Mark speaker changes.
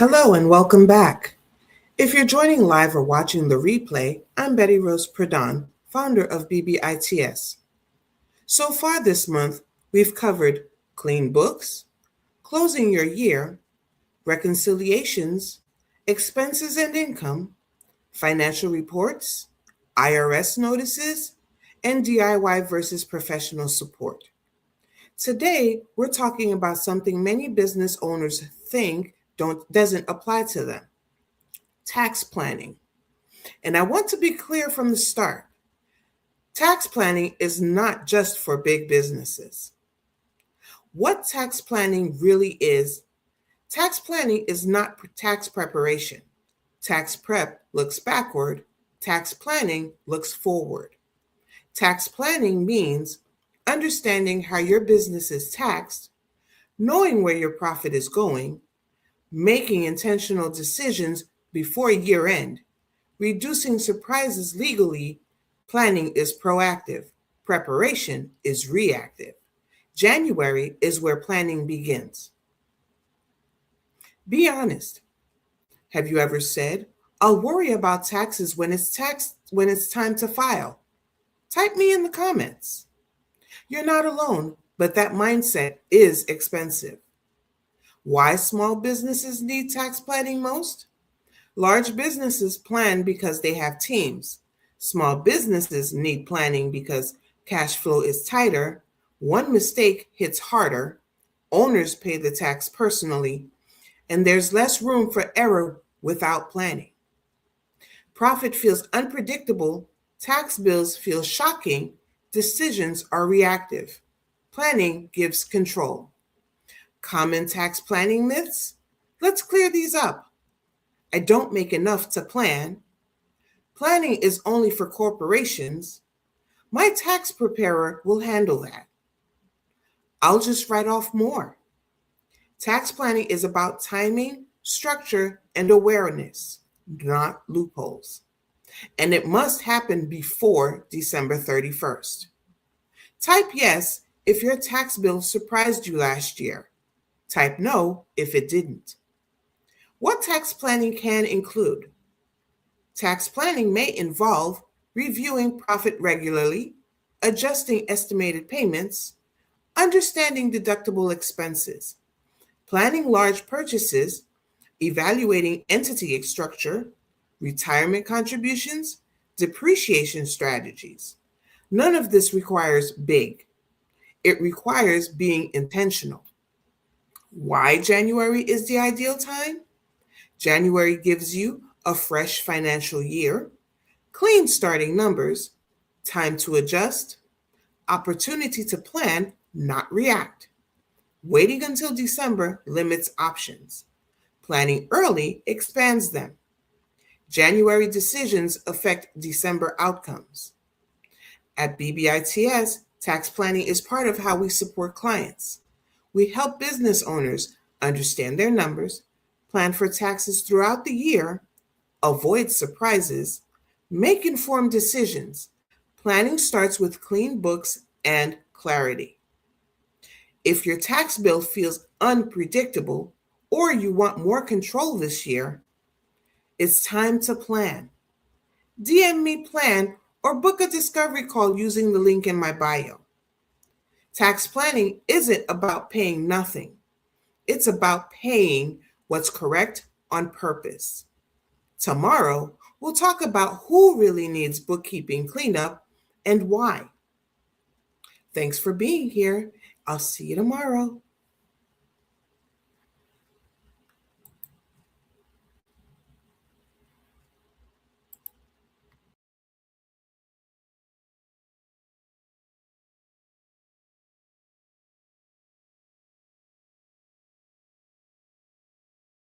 Speaker 1: Hello and welcome back. If you're joining live or watching the replay, I'm Betty Rose Pradhan, founder of BBITS. So far this month, we've covered clean books, closing your year, reconciliations, expenses and income, financial reports, IRS notices, and DIY versus professional support. Today, we're talking about something many business owners think doesn't apply to them: tax planning. And I want to be clear from the start. Tax planning is not just for big businesses. What tax planning really is, tax planning is not tax preparation. Tax prep looks backward, tax planning looks forward. Tax planning means understanding how your business is taxed, knowing where your profit is going, making intentional decisions before year end, reducing surprises legally. Planning is proactive, preparation is reactive. January is where planning begins. Be honest. Have you ever said, "I'll worry about taxes when it's time to file"? Type me in the comments. You're not alone, but that mindset is expensive. Why small businesses need tax planning most? Large businesses plan because they have teams. Small businesses need planning because cash flow is tighter, one mistake hits harder, owners pay the tax personally, and there's less room for error without planning. Profit feels unpredictable, tax bills feel shocking, decisions are reactive. Planning gives control. Common tax planning myths? Let's clear these up. I don't make enough to plan. Planning is only for corporations. My tax preparer will handle that. I'll just write off more. Tax planning is about timing, structure, and awareness, not loopholes. And it must happen before December 31st. Type yes if your tax bill surprised you last year. Type no if it didn't. What tax planning can include? Tax planning may involve reviewing profit regularly, adjusting estimated payments, understanding deductible expenses, planning large purchases, evaluating entity structure, retirement contributions, depreciation strategies. None of this requires big. It requires being intentional. Why January is the ideal time? January gives you a fresh financial year, clean starting numbers, time to adjust, opportunity to plan, not react. Waiting until December limits options. Planning early expands them. January decisions affect December outcomes. At BBITS, tax planning is part of how we support clients. We help business owners understand their numbers, plan for taxes throughout the year, avoid surprises, make informed decisions. Planning starts with clean books and clarity. If your tax bill feels unpredictable or you want more control this year, it's time to plan. DM me plan or book a discovery call using the link in my bio. Tax planning isn't about paying nothing. It's about paying what's correct on purpose. Tomorrow, we'll talk about who really needs bookkeeping cleanup and why. Thanks for being here. I'll see you tomorrow.